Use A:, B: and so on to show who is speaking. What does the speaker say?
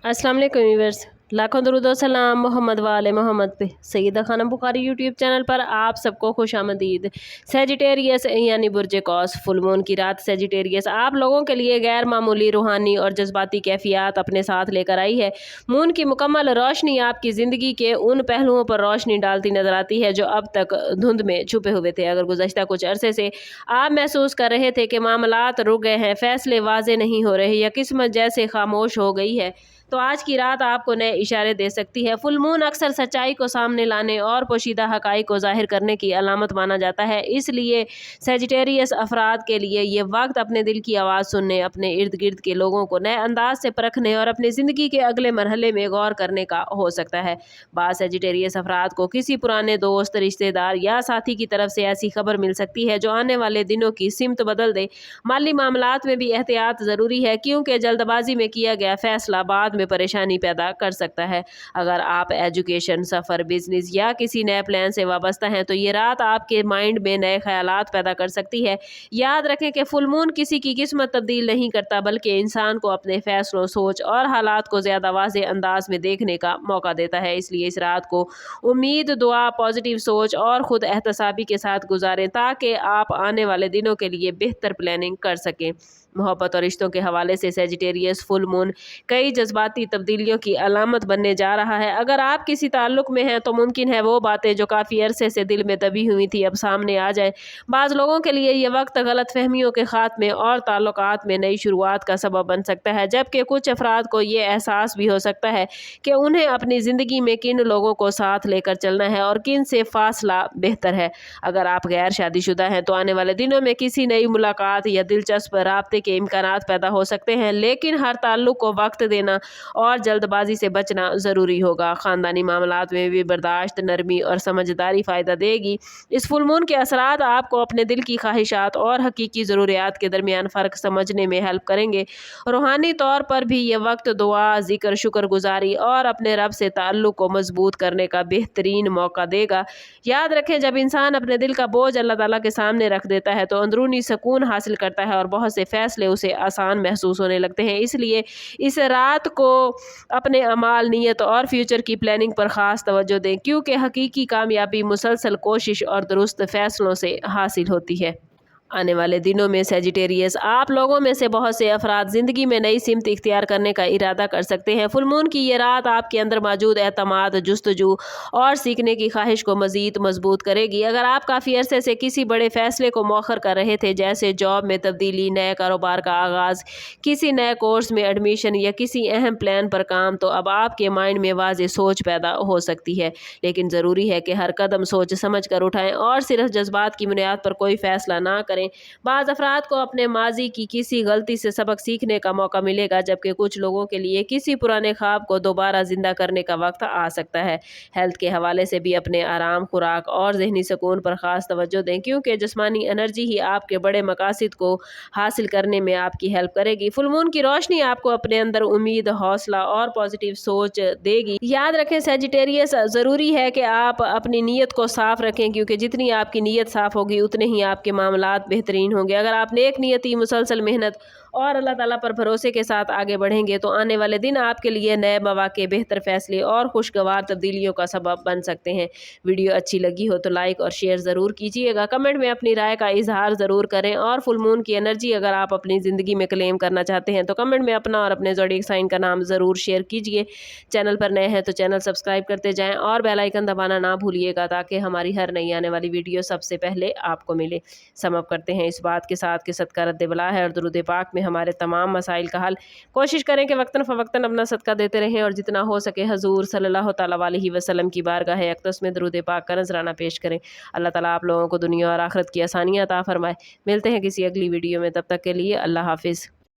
A: अस्सलाम वालेकुम व्यूअर्स, लाखों दरूद व सलाम मोहम्मद वाले मोहम्मद पे। सैयदा खानम बुखारी यूट्यूब चैनल पर आप सबको खुशामदीद। सेजिटेरियस यानी बुर्ज कौस, फुल मून की रात सेजिटेरियस आप लोगों के लिए गैर मामूली रूहानी और जज्बाती कैफियत अपने साथ लेकर आई है। मून की मुकम्मल रोशनी आपकी ज़िंदगी के उन पहलुओं पर रोशनी डालती नजर आती है जो अब तक धुंध में छुपे हुए थे। अगर गुज़श्ता कुछ अरसे से आप महसूस कर रहे थे कि मामलात रुक गए हैं, फैसले वाजे नहीं हो रहे या किस्मत जैसे खामोश हो गई है, तो आज की रात आपको नए इशारे दे सकती है। फुल मून अक्सर सच्चाई को सामने लाने और पोशीदा हक़ाइक़ को ज़ाहिर करने की अलामत माना जाता है। इसलिए सेजिटेरियस अफराद के लिए ये वक्त अपने दिल की आवाज़ सुनने, अपने इर्द गिर्द के लोगों को नए अंदाज से परखने और अपनी ज़िंदगी के अगले मरहले में गौर करने का हो सकता है। बाज़ सेजिटेरियस अफराद को किसी पुराने दोस्त, रिश्तेदार या साथी की तरफ से ऐसी खबर मिल सकती है जो आने वाले दिनों की सिमत बदल दे। माली मामलात में भी एहतियात ज़रूरी है, क्योंकि जल्दबाजी में किया गया फैसला बाद में परेशानी पैदा कर सकता है। अगर आप एजुकेशन, सफ़र, बिजनेस या किसी नए प्लान से वाबस्ता हैं तो ये रात आपके माइंड में नए ख्यालात पैदा कर सकती है। याद रखें कि फुल मून किसी की किस्मत तब्दील नहीं करता, बल्कि इंसान को अपने फैसलों, सोच और हालात को ज़्यादा वाज़ेह अंदाज में देखने का मौका देता है। इसलिए इस रात को उम्मीद, दुआ, पॉजिटिव सोच और ख़ुद एहतसाबी के साथ गुजारें ताकि आप आने वाले दिनों के लिए बेहतर प्लानिंग कर सकें। मोहब्बत और रिश्तों के हवाले से सेजिटेरियस फुल मून कई जज्बाती तब्दीलियों की अलामत बनने जा रहा है। अगर आप किसी ताल्लुक़ में हैं तो मुमकिन है वो बातें जो काफ़ी अरसे से दिल में दबी हुई थी अब सामने आ जाएं। बाज़ लोगों के लिए ये वक्त गलत फहमियों के ख़ात्मे और ताल्लुकात में नई शुरुआत का सबब बन सकता है, जबकि कुछ अफराद को ये एहसास भी हो सकता है कि उन्हें अपनी ज़िंदगी में किन लोगों को साथ लेकर चलना है और किन से फासला बेहतर है। अगर आप गैर शादीशुदा हैं तो आने वाले दिनों में किसी नई मुलाकात या दिलचस्प राब्ते के इम्कानात पैदा हो सकते हैं, लेकिन हर ताल्लुक़ को वक्त देना और जल्दबाजी से बचना ज़रूरी होगा। ख़ानदानी मामलात में भी बर्दाश्त, नरमी और समझदारी फ़ायदा देगी। इस फुल मून के असरात आपको अपने दिल की ख्वाहिशात और हकीकी ज़रूरियात के दरमियान फ़र्क समझने में हेल्प करेंगे। रूहानी तौर पर भी ये वक्त दुआ, ज़िक्र, शुक्रगुजारी और अपने रब से ताल्लुक़ को मजबूत करने का बेहतरीन मौका देगा। याद रखें, जब इंसान अपने दिल का बोझ अल्लाह ताला के सामने रख देता है तो अंदरूनी सुकून हासिल करता है और बहुत से फ़ैसले उसे आसान महसूस होने लगते हैं। इसलिए इस रात को अपने अमाल, नीयत और फ्यूचर की प्लानिंग पर ख़ास तवज्जो दें, क्योंकि हकीकी कामयाबी मुसलसल कोशिश और दुरुस्त फ़ैसलों से हासिल होती है। आने वाले दिनों में सेजिटेरियस आप लोगों में से बहुत से अफराद ज़िंदगी में नई सिमत इख्तियार करने का इरादा कर सकते हैं। फुल मून की ये रात आपके अंदर मौजूद एतमाद, जुस्तजू और सीखने की ख्वाहिश को मज़ीद मजबूत करेगी। अगर आप काफ़ी अरसे से किसी बड़े फ़ैसले को मौखर कर रहे थे, जैसे जॉब में तब्दीली, नए कारोबार का आगाज़, किसी नए कोर्स में एडमिशन या किसी अहम प्लान पर काम, तो अब आपके माइंड में वाज़ेह सोच पैदा हो सकती है। लेकिन ज़रूरी है कि हर कदम सोच समझ कर उठाएँ और सिर्फ जज्बात की बुनियाद पर कोई फ़ैसला ना करें। बाज़ अफराद को अपने माजी की किसी गलती से सबक सीखने का मौका मिलेगा, जबकि कुछ लोगों के लिए किसी पुराने ख्वाब को दोबारा जिंदा करने का वक्त आ सकता है। हेल्थ के हवाले से भी अपने आराम, खुराक और जहनी सुकून पर ख़ास तवज्जो दें, क्योंकि जिस्मानी एनर्जी ही आपके बड़े मकासद को हासिल करने में आपकी हेल्प करेगी। फुल मून की रोशनी आपको अपने अंदर उम्मीद, हौसला और पॉजिटिव सोच देगी। याद रखें, सेजिटेरियस ज़रूरी है कि आप अपनी नीयत को साफ रखें, क्योंकि जितनी आपकी नीयत साफ होगी उतने ही आपके मामलात बेहतरीन होंगे। अगर आप नेक नियति, मुसलसल मेहनत और अल्लाह ताला पर भरोसे के साथ आगे बढ़ेंगे तो आने वाले दिन आपके लिए नए मौके, बेहतर फैसले और खुशगवार तब्दीलियों का सबब बन सकते हैं। वीडियो अच्छी लगी हो तो लाइक और शेयर ज़रूर कीजिएगा। कमेंट में अपनी राय का इजहार ज़रूर करें और फुल मून की एनर्जी अगर आप अपनी ज़िंदगी में क्लेम करना चाहते हैं तो कमेंट में अपना और अपने ज़ोडिएक साइन का नाम ज़रूर शेयर कीजिए। चैनल पर नए हैं तो चैनल सब्सक्राइब करते जाएँ और बेल आइकन दबाना ना भूलिएगा, ताकि हमारी हर नई आने वाली वीडियो सबसे पहले आपको मिले। समअप करते हैं इस बात के साथ कि सदका रद्द बला है और दुरूद पाक में हमारे तमाम मसाइल का हल। कोशिश करें कि वक्तन फ़वक्तन अपना सदका देते रहें और जितना हो सके हजूर सल्लल्लाहु तआला अलैहि वसल्लम की बारगाह अक़दस में दुरूद पाक का नजराना पेश करें। अल्लाह ताला आप लोगों को दुनिया और आखिरत की आसानियाँ अता फरमाए। मिलते हैं किसी अगली वीडियो में, तब तक के लिए अल्लाह हाफिज़।